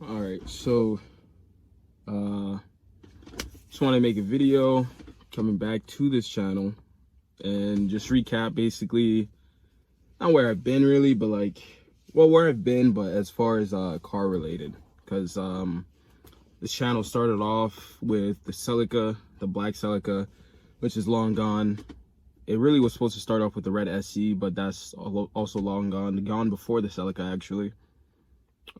All right, so just want to make a video coming back to this channel and just recap basically not where I've been really, but like, well, where I've been, but as far as car related, because this channel started off with the Celica, the black Celica, which is long gone. It really was supposed to start off with the red SC, but that's also long gone before the Celica actually.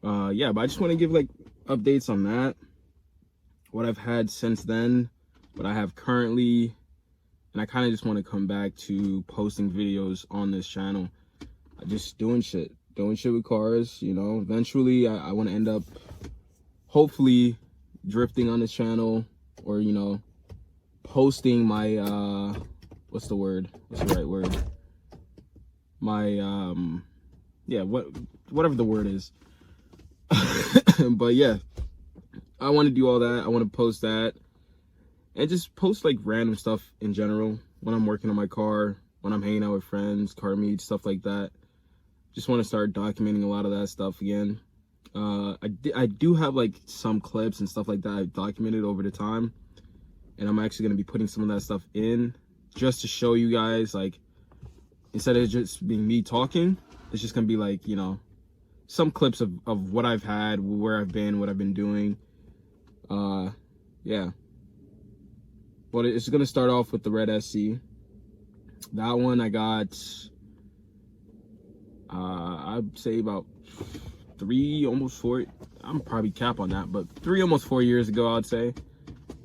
Yeah, but I just want to give like updates on that, what I've had since then, what I have currently, and I kind of just want to come back to posting videos on this channel. Just doing shit with cars, you know. Eventually I want to end up hopefully drifting on this channel, or you know, posting my what's the right word, my yeah, whatever the word is. But yeah, I want to do all that. I want to post that and just post like random stuff in general when I'm working on my car, when I'm hanging out with friends, car meets, stuff like that. Just want to start documenting a lot of that stuff again. I do have like some clips and stuff like that I've documented over the time, and I'm actually going to be putting some of that stuff in just to show you guys, like, instead of just being me talking, it's just going to be like, you know, some clips of what I've had, where I've been, what I've been doing. Yeah. But it's going to start off with the red SC. That one I got, I'd say about 3, almost 4, I'm probably cap on that, but 3, almost 4 years ago, I'd say.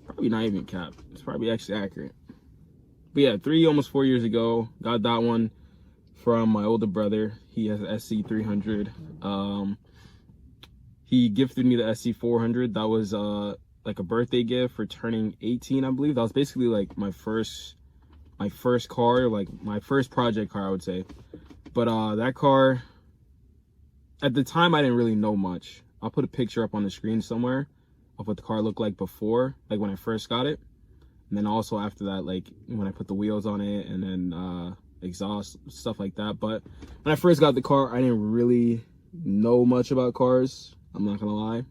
Probably not even cap. It's probably actually accurate. But yeah, 3, almost 4 years ago, got that one from my older brother. He has an SC300. He gifted me the SC400. That was like a birthday gift for turning 18, I believe. That was basically like my first car, like my first project car, I would say. But that car, at the time, I didn't really know much. I'll put a picture up on the screen somewhere of what the car looked like before, like when I first got it. And then also after that, like when I put the wheels on it, and then exhaust, stuff like that. But when I first got the car, I didn't really know much about cars. I'm not gonna lie.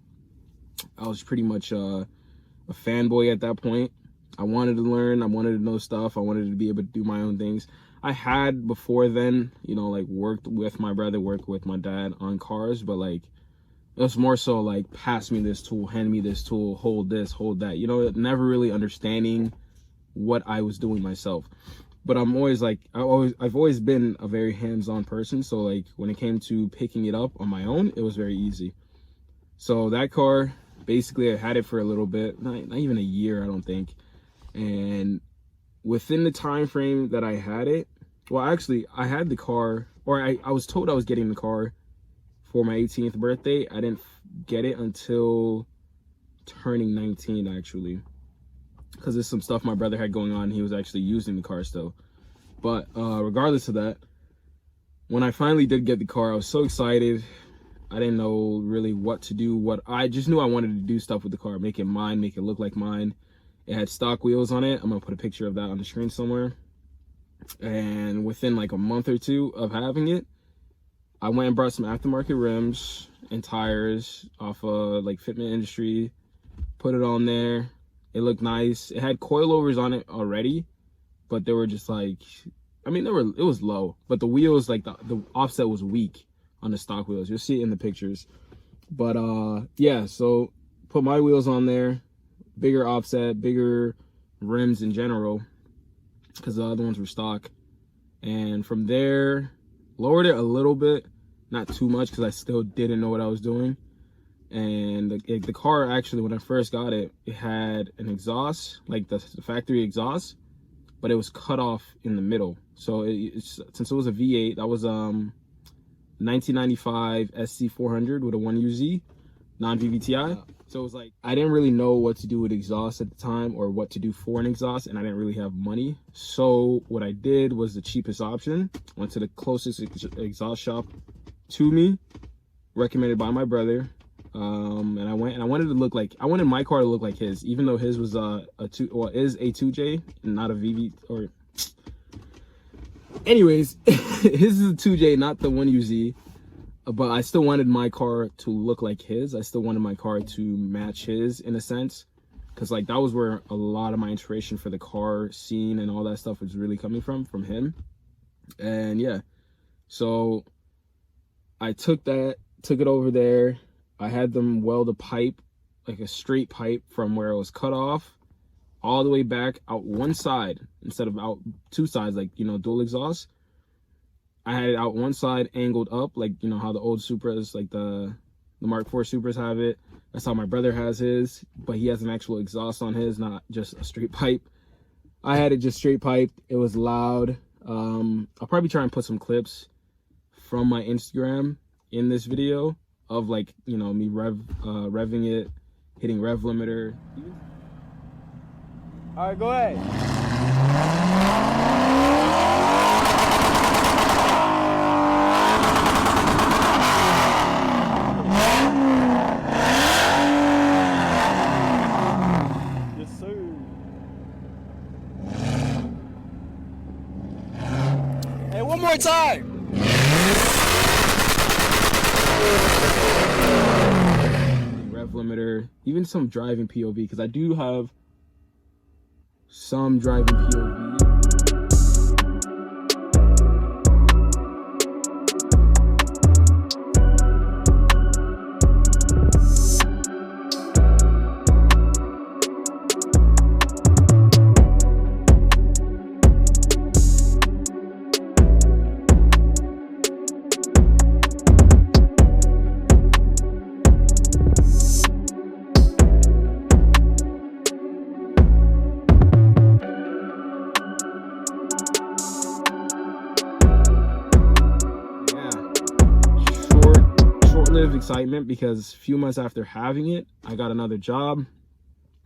I was pretty much a fanboy at that point. I wanted to learn. I wanted to know stuff. I wanted to be able to do my own things. I had before then, you know, like worked with my brother, worked with my dad on cars, but like it was more so like, pass me this tool, hand me this tool, hold this, hold that. You know, never really understanding what I was doing myself. But I'm always like, I've always been a very hands-on person. So like when it came to picking it up on my own, it was very easy. So that car, basically I had it for a little bit, not even a year, I don't think. And within the time frame that I had it, well, actually I had the car, or I was told I was getting the car for my 18th birthday. I didn't get it until turning 19 actually, because there's some stuff my brother had going on. He was actually using the car still. But regardless of that, when I finally did get the car, I was so excited. I didn't know really what to do. I just knew I wanted to do stuff with the car, make it mine, make it look like mine. It had stock wheels on it. I'm gonna put a picture of that on the screen somewhere. And within like a month or two of having it, I went and brought some aftermarket rims and tires off of like Fitment Industry, put it on there. It looked nice. It had coilovers on it already, but they were just like, I mean, it was low, but the wheels, like the offset was weak on the stock wheels. You'll see it in the pictures. But yeah, so put my wheels on there, bigger offset, bigger rims in general, because the other ones were stock. And from there, lowered it a little bit, not too much, because I still didn't know what I was doing. And the car, actually, when I first got it, it had an exhaust, like the factory exhaust, but it was cut off in the middle. So since it was a V8, that was 1995 SC400 with a 1UZ, non-VVTI. So it was like, I didn't really know what to do with exhaust at the time, or what to do for an exhaust, and I didn't really have money. So what I did was the cheapest option. Went to the closest exhaust shop to me, recommended by my brother. And I went, and I wanted my car to look like his, even though his was is a 2J and not a VV, or anyways, his is a 2J, not the 1UZ. but I still wanted my car to look like his. I still wanted my car to match his in a sense, because like that was where a lot of my inspiration for the car scene and all that stuff was really coming from him. And yeah, so I took it over there. I had them weld a pipe, like a straight pipe from where it was cut off all the way back out one side instead of out two sides, like, you know, dual exhaust. I had it out one side angled up, like, you know, how the old Supras, like the Mark IV Supras have it. That's how my brother has his, but he has an actual exhaust on his, not just a straight pipe. I had it just straight piped. It was loud. I'll probably try and put some clips from my Instagram in this video of, like, you know, me revving it, hitting rev limiter. All right, go ahead. Yes, sir. Hey, one more time. Rev limiter, even some driving POV, because I do have some driving POV. Excitement, because a few months after having it, I got another job.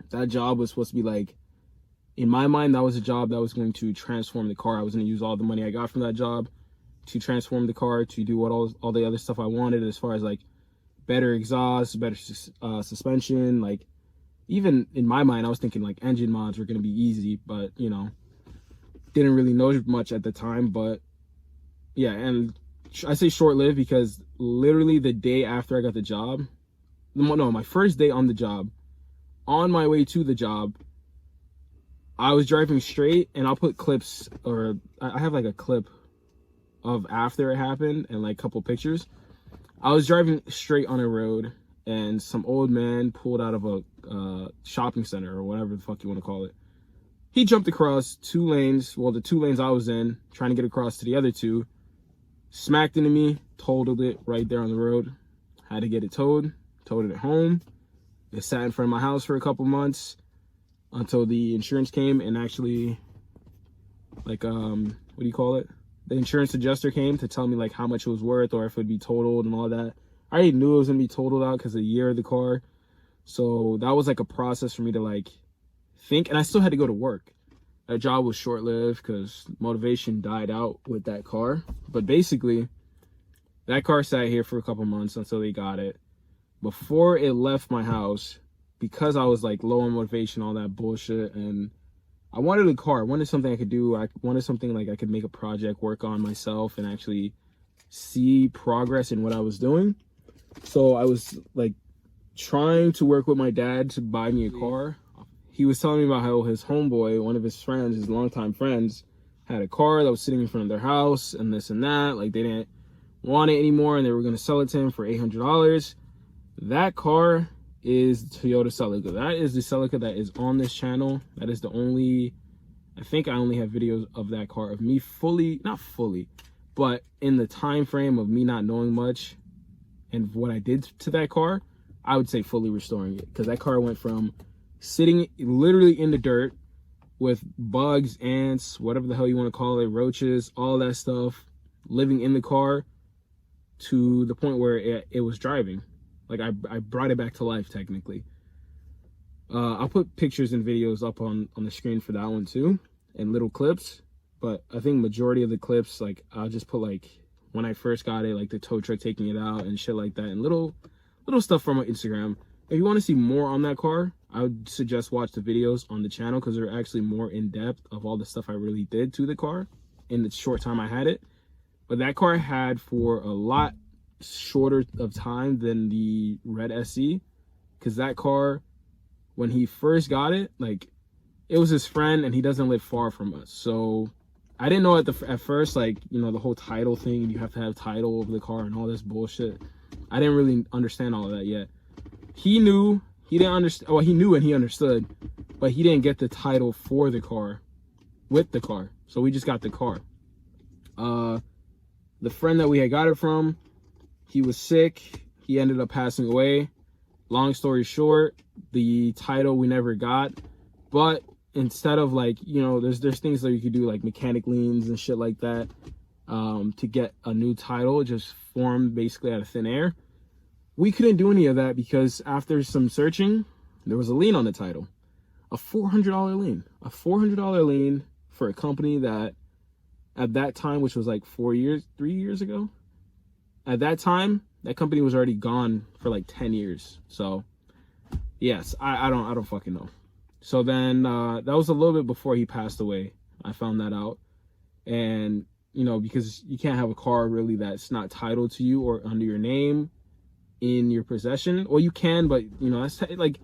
That job was supposed to be, like, in my mind, that was a job that was going to transform the car. I was going to use all the money I got from that job to transform the car, to do what all the other stuff I wanted, as far as like better exhaust, better suspension. Like, even in my mind, I was thinking like engine mods were going to be easy, but, you know, didn't really know much at the time. But yeah, and I say short-lived because literally the day after I got the job, no, my first day on the job, on my way to the job, I was driving straight, and I'll put clips, or I have like a clip of after it happened and like a couple pictures. I was driving straight on a road, and some old man pulled out of a shopping center, or whatever the fuck you want to call it. He jumped across two lanes, well, the two lanes I was in, trying to get across to the other two, smacked into me, totaled it right there on the road. Had to get it towed it at home. It sat in front of my house for a couple months until the insurance came and actually, like, what do you call it? The insurance adjuster came to tell me like how much it was worth, or if it would be totaled and all that. I already knew it was gonna be totaled out because of the year of the car. So that was like a process for me to like think, and I still had to go to work. That job was short-lived because motivation died out with that car. But basically, that car sat here for a couple months until they got it. Before it left my house, because I was like low on motivation, all that bullshit, and I wanted a car. I wanted something I could do. I wanted something like I could make a project, work on myself, and actually see progress in what I was doing. So I was like trying to work with my dad to buy me a car. He was telling me about how his homeboy, one of his friends, his longtime friends, had a car that was sitting in front of their house and this and that. Like, they didn't want it anymore and they were going to sell it to him for $800. That car is Toyota Celica. That is the Celica that is on this channel. That is the only, I think I only have videos of that car, of me fully, not fully, but in the time frame of me not knowing much and what I did to that car, I would say fully restoring it. Because that car went from sitting literally in the dirt with bugs, ants, whatever the hell you want to call it, roaches, all that stuff, living in the car, to the point where it was driving. Like, I brought it back to life, technically. I'll put pictures and videos up on the screen for that one too, and little clips. But I think majority of the clips, like, I'll just put like when I first got it, like the tow truck taking it out and shit like that, and little stuff from my Instagram. If you want to see more on that car, I would suggest watch the videos on the channel, because they're actually more in depth of all the stuff I really did to the car in the short time I had it. But that car had, for a lot shorter of time than the red SE, because that car, when he first got it, like, it was his friend and he doesn't live far from us. So I didn't know at first, like, you know, the whole title thing, you have to have title over the car and all this bullshit. I didn't really understand all of that yet. He knew, he didn't understand, well, he knew and he understood, but he didn't get the title for the car with the car. So we just got the car. The friend that we had got it from, he was sick. He ended up passing away. Long story short, the title we never got, but instead of, like, you know, there's things that you could do, like mechanic liens and shit like that, to get a new title just formed basically out of thin air. We couldn't do any of that because after some searching, there was a lien on the title, a $400 lien, for a company that at that time, which was like 3 years ago, at that time, that company was already gone for like 10 years. So yes, I don't fucking know. So then that was a little bit before he passed away. I found that out. And, you know, because you can't have a car really that's not titled to you or under your name in your possession. Well, you can, but, you know, that's like,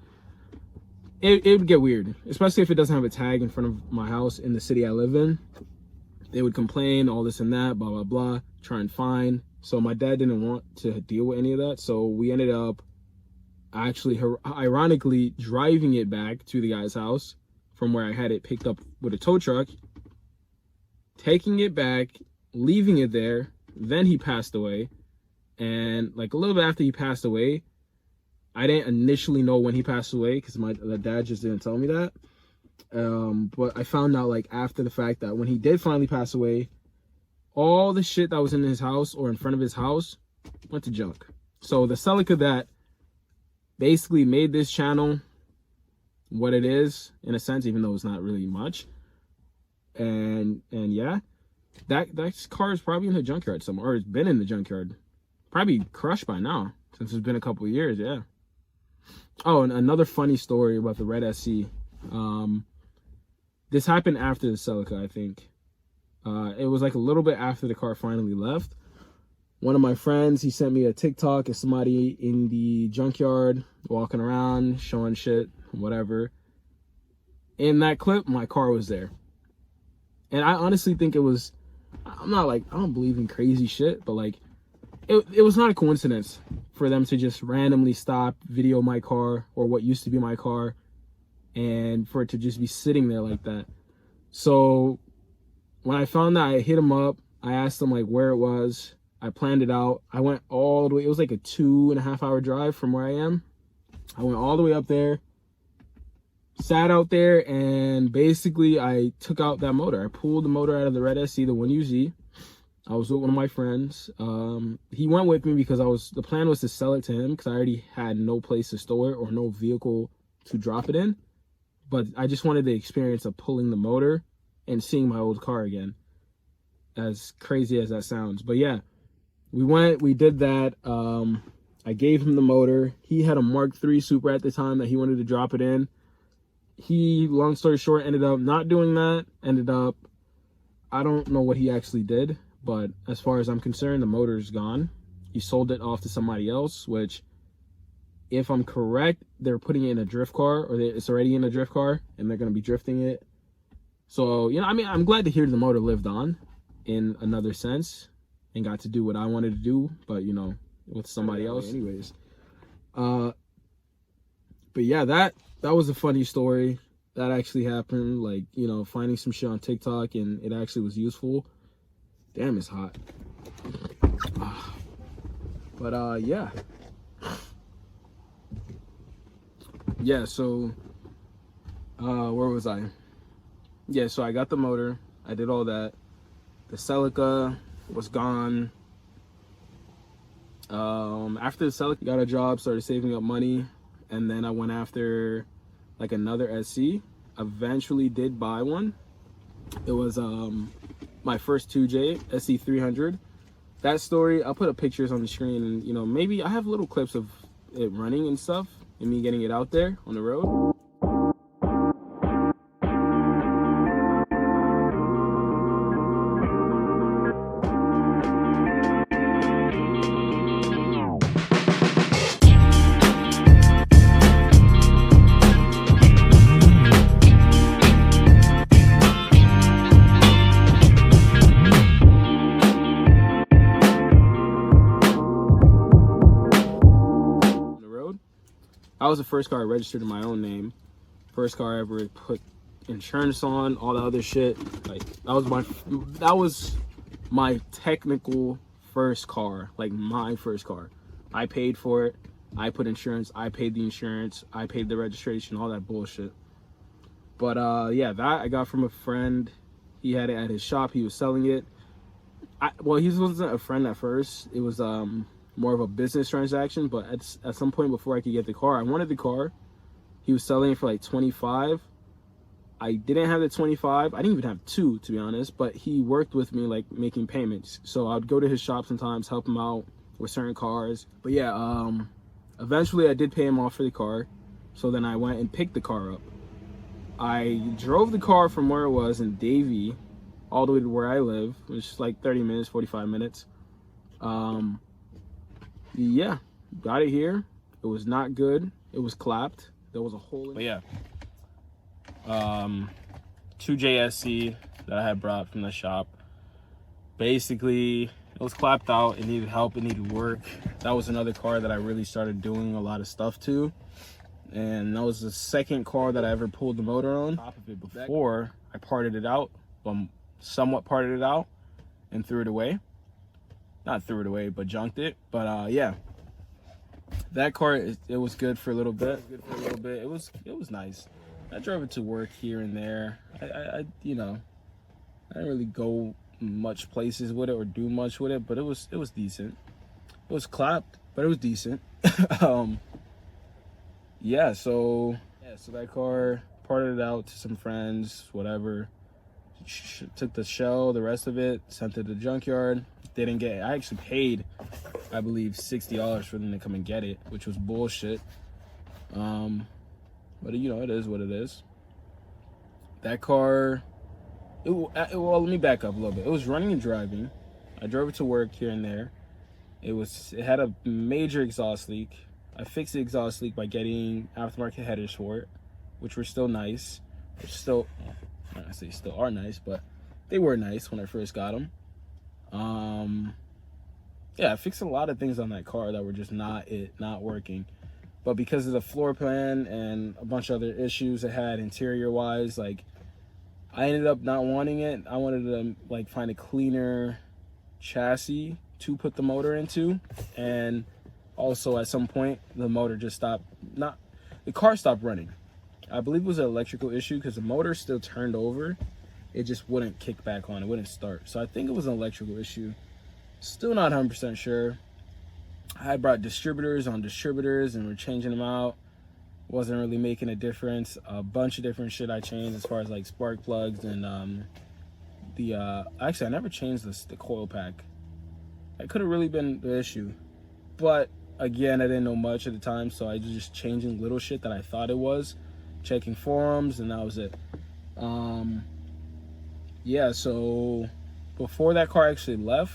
it would get weird, especially if it doesn't have a tag in front of my house in the city I live in. They would complain, all this and that, blah, blah, blah, try and fine. So my dad didn't want to deal with any of that. So we ended up actually, ironically, driving it back to the guy's house from where I had it picked up with a tow truck, taking it back, leaving it there. Then he passed away. And like a little bit after he passed away, I didn't initially know when he passed away because the dad just didn't tell me that. But I found out like after the fact that when he did finally pass away, all the shit that was in his house or in front of his house went to junk. So the Celica that basically made this channel what it is, in a sense, even though it's not really much. And yeah, that car is probably in the junkyard somewhere, or it's been in the junkyard. Probably crushed by now, since it's been a couple of years, yeah. Oh, and another funny story about the red SC. This happened after the Celica, I think. It was like a little bit after the car finally left. One of my friends, he sent me a TikTok of somebody in the junkyard walking around, showing shit, whatever. In that clip, my car was there. And I honestly think it was, I'm not like, I don't believe in crazy shit, but like, it was not a coincidence for them to just randomly stop, video my car, or what used to be my car, and for it to just be sitting there like that. So when I found that, I hit him up. I asked him like where it was. I planned it out. I went all the way. It was like a 2.5 hour drive from where I am. I went all the way up there, sat out there, and basically I took out that motor. I pulled the motor out of the red SC, the 1UZ. I was with one of my friends. He went with me because the plan was to sell it to him because I already had no place to store it or no vehicle to drop it in. But I just wanted the experience of pulling the motor and seeing my old car again, as crazy as that sounds. But yeah, we did that. I gave him the motor. He had a Mark III Supra at the time that he wanted to drop it in. He, long story short, ended up not doing that. I don't know what he actually did, but as far as I'm concerned, the motor's gone. He sold it off to somebody else, which, if I'm correct, they're putting it in a drift car, or it's already in a drift car, and they're going to be drifting it. So, you know, I mean, I'm glad to hear the motor lived on in another sense and got to do what I wanted to do, but, you know, with somebody else. Anyways. But yeah, that was a funny story. That actually happened, like, you know, finding some shit on TikTok, and it actually was useful. Damn, it's hot. But, yeah. Yeah, so, where was I? Yeah, so I got the motor. I did all that. The Celica was gone. After the Celica, got a job, started saving up money, and then I went after like another SC. Eventually did buy one. It was my first 2J SC300. That story, I'll put up pictures on the screen, and you know, maybe I have little clips of it running and stuff, and me getting it out there on the road. That was the first car I registered in my own name. First car I ever put insurance on, all the other shit. Like that was my technical first car, like my first car. I paid for it. I put insurance. I paid the insurance. I paid the registration, all that bullshit. But yeah, that I got from a friend. He had it at his shop. He was selling it. Well, he wasn't a friend at first. It was more of a business transaction. But at some point before I could get the car, I wanted the car. He was selling it for like 25. I didn't have the 25. I didn't even have two, to be honest. But he worked with me, like making payments. So I would go to his shop sometimes, help him out with certain cars. But yeah, eventually I did pay him off for the car. So then I went and picked the car up. I drove the car from where it was in Davie all the way to where I live, which is like 30 minutes, 45 minutes. Yeah, got it here. It was not good. It was clapped. There was a hole in it. But yeah, 2 JSC that I had brought from the shop. Basically, it was clapped out. It needed help. It needed work. That was another car that I really started doing a lot of stuff to. And that was the second car that I ever pulled the motor on. Top of it before I parted it out, somewhat parted it out and threw it away. Not threw it away, but junked it. But yeah, that car, it was good for a little bit. It was nice. I drove it to work here and there. I you know, I didn't really go much places with it or do much with it, but it was decent. It was clapped, but it was decent. Yeah, so that car, parted it out to some friends, whatever. Took the shell, the rest of it, sent it to the junkyard. Didn't get it. I actually paid, I believe, $60 for them to come and get it, which was bullshit. But you know, it is what it is. That car, well, let me back up a little bit. It was running and driving. I drove it to work here and there. It had a major exhaust leak. I fixed the exhaust leak by getting aftermarket headers for it, which were still nice. Which still, I say still are nice, but they were nice when I first got them. Yeah, I fixed a lot of things on that car that were just not working. But because of the floor plan and a bunch of other issues it had interior-wise, like, I ended up not wanting it. I wanted to like find a cleaner chassis to put the motor into, and also at some point the motor just stopped. The car stopped running. I believe it was an electrical issue because the motor still turned over. It just wouldn't kick back on. It wouldn't start. So I think it was an electrical issue. Still not 100% sure. I brought distributors on distributors and we're changing them out. Wasn't really making a difference. A bunch of different shit I changed as far as like spark plugs and actually I never changed the coil pack. That could have really been the issue. But again, I didn't know much at the time, so I was just changing little shit that I thought it was, checking forums, and that was it. Yeah, so before that car actually left,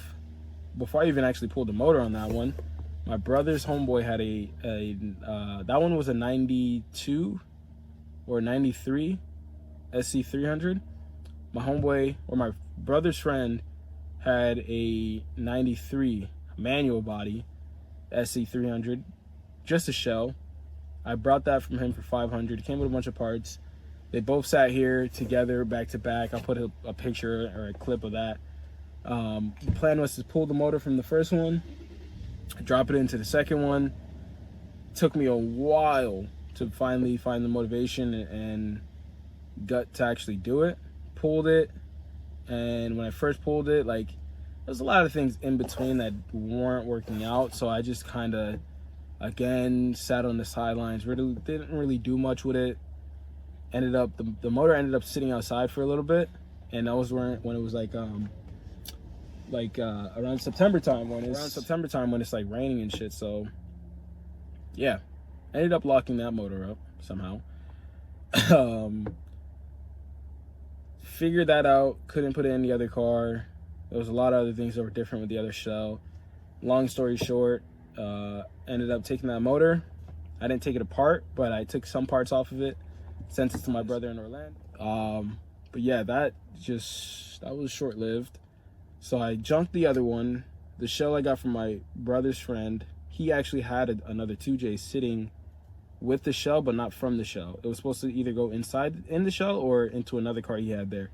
before I even actually pulled the motor on that one, my brother's homeboy had that one was a 92 or 93 SC300. My homeboy, or my brother's friend, had a 93 manual body SC300, just a shell. I brought that from him for $500. It came with a bunch of parts. They both sat here together back to back. I'll put a picture or a clip of that. The plan was to pull the motor from the first one, drop it into the second one. It took me a while to finally find the motivation and gut to actually do it. Pulled it, and when I first pulled it, like, there's a lot of things in between that weren't working out, so I just kind of, again, sat on the sidelines. Really didn't really do much with it. Ended up, the motor ended up sitting outside for a little bit, and that was when it was like around September time when it's like raining and shit. So yeah, ended up locking that motor up somehow. Figured that out. Couldn't put it in the other car. There was a lot of other things that were different with the other shell. Long story short, ended up taking that motor. I didn't take it apart, but I took some parts off of it, sent it to my brother in Orlando. But yeah, that was short-lived. So I junked the other one. The shell I got from my brother's friend, he actually had another 2J sitting with the shell, but not from the shell. It was supposed to either go in the shell or into another car he had there.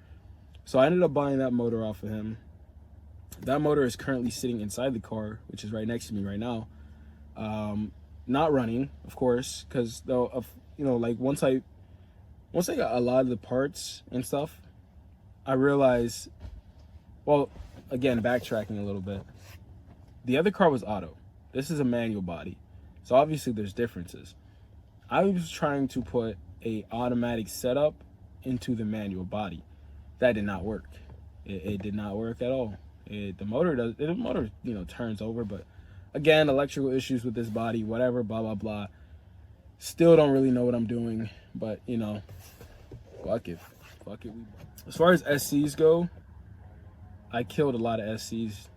So I ended up buying that motor off of him. That motor is currently sitting inside the car, which is right next to me right now. Not running, of course, because though, you know, like once I got a lot of the parts and stuff, I realized, well, again, backtracking a little bit, the other car was auto. This is a manual body. So obviously there's differences. I was trying to put a automatic setup into the manual body. That did not work. It did not work at all. The motor, you know, turns over, but again, electrical issues with this body, whatever, blah, blah, blah. Still don't really know what I'm doing, but, you know, fuck it. As far as SCs go, I killed a lot of SCs.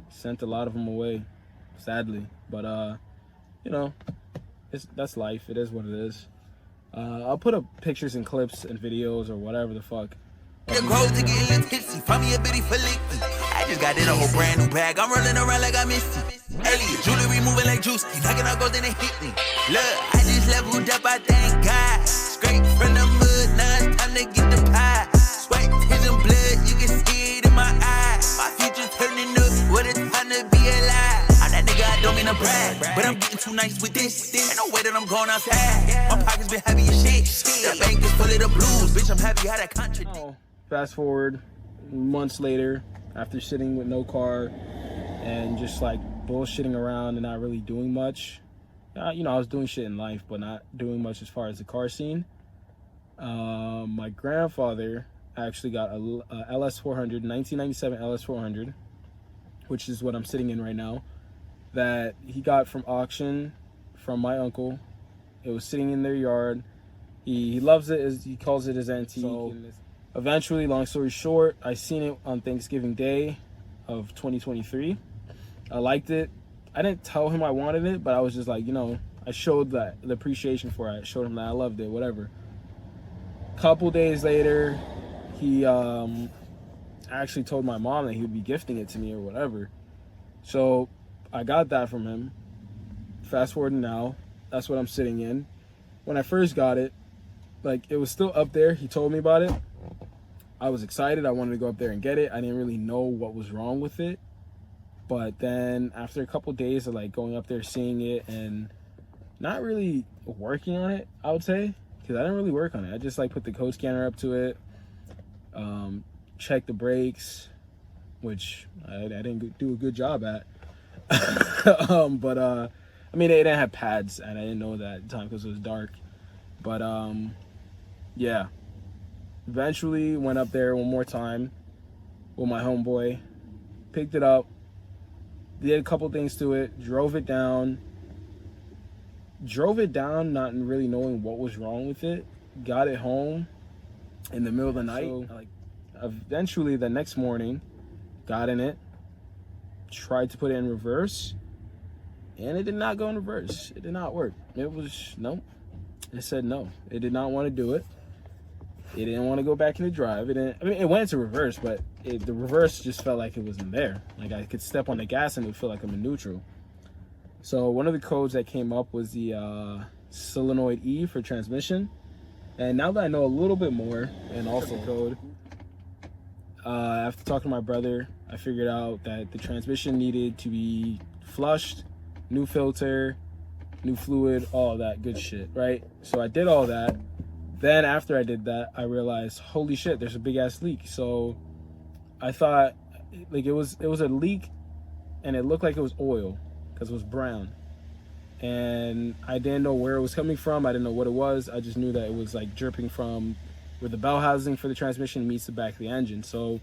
Sent a lot of them away, sadly. But, you know, that's life. It is what it is. I'll put up pictures and clips and videos or whatever the fuck. The grows to get lit tipsy. Find me a bitty for licky. I just got in a whole brand new bag. I'm rolling around like I missed it. Elliot, jewelry moving like juice. Knocking out gold and it hit me. Look, I just leveled up, I thank God. Straight from the mud, now it's time to get the pie. Sweat, tears and blood, you can see it in my eyes. My future turning up, what a time to be alive. I'm that nigga, I don't mean to brag, but I'm getting too nice with this. Ain't no way that I'm going outside. My pockets been heavy as shit. The bank is full of the blues. Bitch, I'm happy how that contradict. Fast forward months later, after sitting with no car and just like bullshitting around and not really doing much. You know, I was doing shit in life, but not doing much as far as the car scene. My grandfather actually got a LS400, 1997 LS400, which is what I'm sitting in right now, that he got from auction from my uncle. It was sitting in their yard. He loves it, as he calls it his antique. So, eventually, long story short, I seen it on Thanksgiving Day of 2023. I liked it. I didn't tell him I wanted it, but I was just like, you know, I showed the appreciation for it. I showed him that I loved it, whatever. Couple days later, he actually told my mom that he would be gifting it to me or whatever. So I got that from him. Fast forward now, that's what I'm sitting in. When I first got it, like, it was still up there. He told me about it. I was excited. I wanted to go up there and get it. I didn't really know what was wrong with it. But then after a couple days of like going up there, seeing it and not really working on it, I would say, because I didn't really work on it. I just like put the code scanner up to it, check the brakes, which I didn't do a good job at. But I mean, they didn't have pads, and I didn't know that at the time because it was dark. But yeah. Eventually went up there one more time with my homeboy, picked it up, did a couple things to it, drove it down, not really knowing what was wrong with it, got it home in the middle of the night. So, like, eventually the next morning, got in it, tried to put it in reverse, and it did not go in reverse. It did not work. It was, no. It said no. It did not want to do it. It didn't want to go back into drive. It went into reverse, but the reverse just felt like it wasn't there. Like, I could step on the gas and it would feel like I'm in neutral. So one of the codes that came up was the solenoid E for transmission. And now that I know a little bit more, and also code, after talking to my brother, I figured out that the transmission needed to be flushed, new filter, new fluid, all that good shit, right? So I did all that. Then after I did that, I realized, holy shit, there's a big ass leak. So I thought, like, it was a leak, and it looked like it was oil because it was brown. And I didn't know where it was coming from. I didn't know what it was. I just knew that it was like dripping from where the bell housing for the transmission meets the back of the engine. So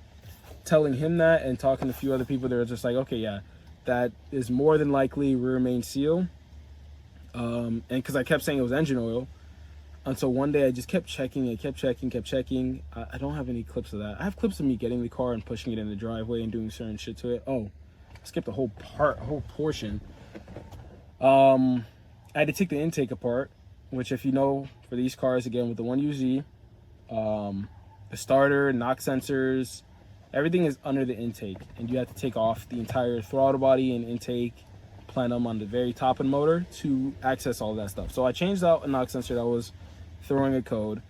telling him that and talking to a few other people, they were just like, okay, yeah, that is more than likely rear main seal. And because I kept saying it was engine oil. Until one day I just kept checking. I don't have any clips of that. I have clips of me getting the car and pushing it in the driveway and doing certain shit to it. Oh, I skipped a whole portion. I had to take the intake apart, which, if you know, for these cars, again, with the 1UZ, the starter, knock sensors, everything is under the intake. And you have to take off the entire throttle body and intake, plant them on the very top of the motor to access all of that stuff. So I changed out a knock sensor that was throwing a code.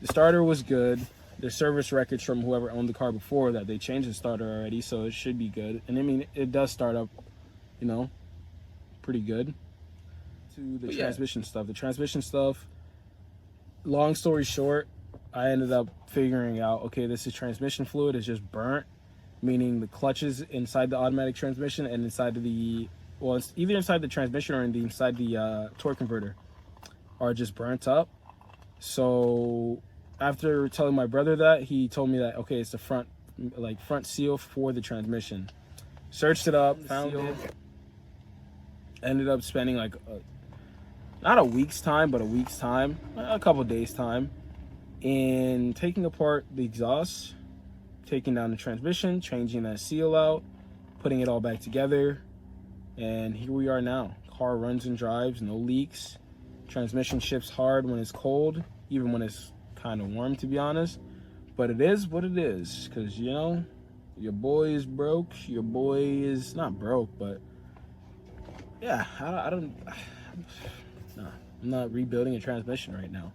The starter was good. There's service records from whoever owned the car before that they changed the starter already, so it should be good. And I mean, it does start up, you know, pretty good. To the transmission stuff. The transmission stuff, long story short, I ended up figuring out, okay, this is transmission fluid is just burnt, meaning the clutches inside the automatic transmission and inside of the, well, it's either inside the transmission or inside the torque converter are just burnt up. So after telling my brother that, he told me that, okay, it's the front seal for the transmission. Searched it up, found it. Ended up spending like not a week's time, but a week's time, a couple days time, in taking apart the exhaust, taking down the transmission, changing that seal out, putting it all back together, and here we are now. Car runs and drives, no leaks. Transmission shifts hard when it's cold, even when it's kind of warm, to be honest. But it is what it is, because, you know, your boy is broke. Your boy is not broke, but yeah, I'm not rebuilding a transmission right now.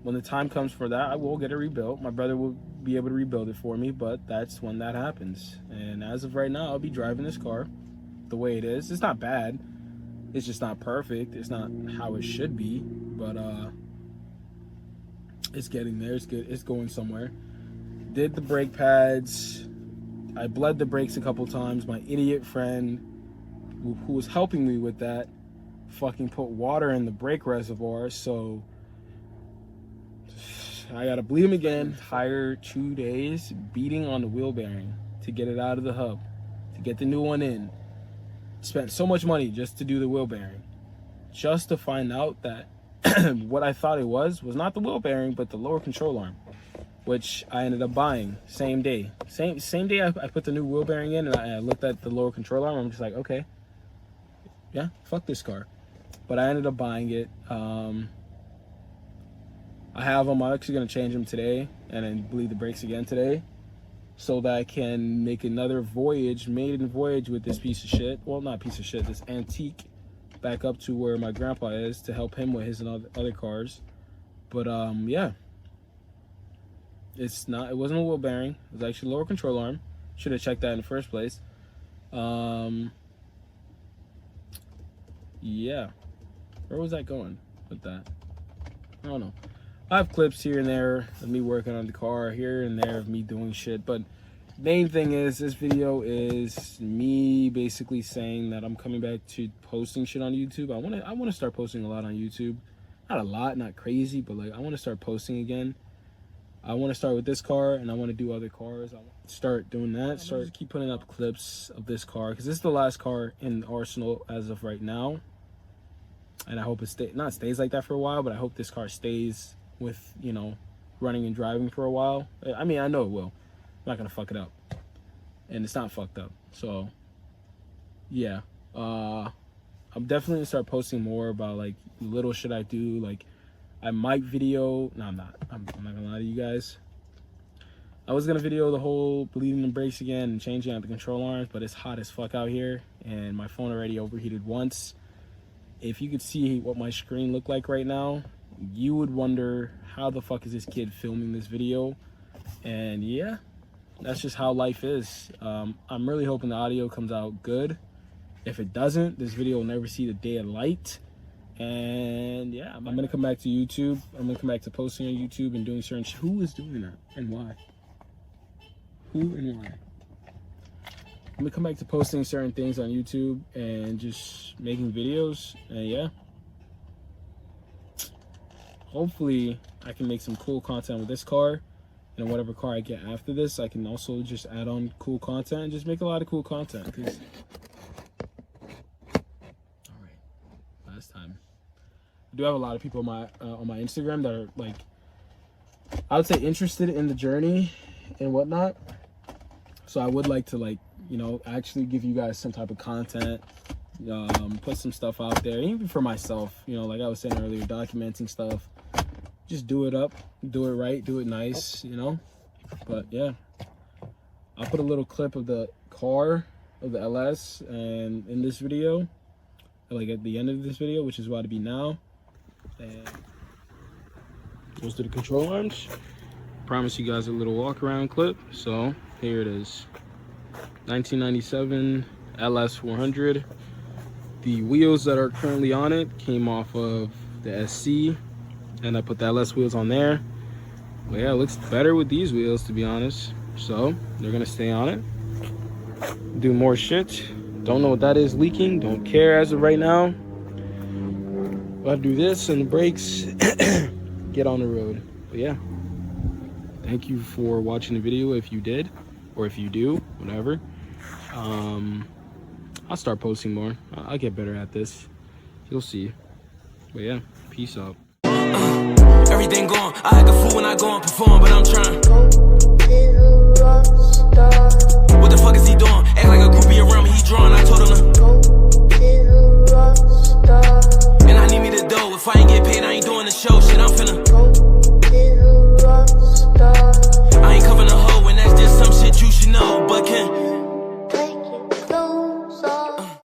When the time comes for that, I will get it rebuilt. My brother will be able to rebuild it for me, but that's when that happens. And as of right now, I'll be driving this car the way it is. It's not bad. It's just not perfect. It's not how it should be, but it's getting there. It's good. It's going somewhere. Did the brake pads. I bled the brakes a couple times. My idiot friend who was helping me with that fucking put water in the brake reservoir, so I gotta bleed them again. Entire 2 days beating on the wheel bearing to get it out of the hub, to get the new one in. Spent so much money just to do the wheel bearing, just to find out that what I thought it was not the wheel bearing, but the lower control arm, which I ended up buying same day. Same day I put the new wheel bearing in, and I looked at the lower control arm. I'm just like, okay, yeah, fuck this car. But I ended up buying it. I have them. I'm actually going to change them today and then bleed the brakes again today so that I can make another voyage, maiden voyage with this piece of shit. Well, not piece of shit, this antique, back up to where my grandpa is to help him with his and other cars. But yeah, it wasn't a wheel bearing. It was actually a lower control arm. Should have checked that in the first place. Yeah, where was that going with that? I don't know. I have clips here and there of me working on the car, here and there of me doing shit, but main thing is this video is me basically saying that I'm coming back to posting shit on YouTube. I want to start posting a lot on YouTube. Not a lot, not crazy, but like I want to start posting again. I want to start with this car, and I want to do other cars. I want to start doing that. Keep putting up clips of this car, because this is the last car in the arsenal as of right now. And I hope it stays like that for a while, but I hope this car stays with, you know, running and driving for a while. I mean, I know it will. I'm not gonna fuck it up, and it's not fucked up. So yeah, I'm definitely gonna start posting more about like little shit I do. Like I might video. No, I'm not. I'm not gonna lie to you guys. I was gonna video the whole bleeding the brakes again and changing out the control arms, but it's hot as fuck out here, and my phone already overheated once. If you could see what my screen looked like right now, you would wonder how the fuck is this kid filming this video. And yeah, that's just how life is. I'm really hoping the audio comes out good. If it doesn't, this video will never see the day of light. And yeah, I'm gonna come back to YouTube. I'm gonna come back to posting on YouTube and doing certain who is doing that and why? Who and why? I'm gonna come back to posting certain things on YouTube and just making videos, and yeah, hopefully I can make some cool content with this car, and whatever car I get after this, I can also just add on cool content and just make a lot of cool content. Cause all right, last time, I do have a lot of people on my Instagram that are like, I would say interested in the journey and whatnot. So I would like to, like, you know, actually give you guys some type of content, put some stuff out there, even for myself, you know, like I was saying earlier, documenting stuff, just do it up, do it right, do it nice, you know. But yeah, I'll put a little clip of the car of the LS, and in this video, like at the end of this video, which is about to be now, and goes to the control arms. Promise you guys a little walk around clip. So here it is, 1997 LS 400. The wheels that are currently on it came off of the SC, and I put the LS wheels on there. But yeah, it looks better with these wheels, to be honest. So they're gonna stay on it. Do more shit. Don't know what that is leaking. Don't care as of right now. I'll do this and the brakes. Get on the road. But yeah, thank you for watching the video. If you did, or if you do, whatever. I'll start posting more. I'll get better at this. You'll see. But yeah, peace out. Everything going, I act a fool when I go and perform, but I'm trying.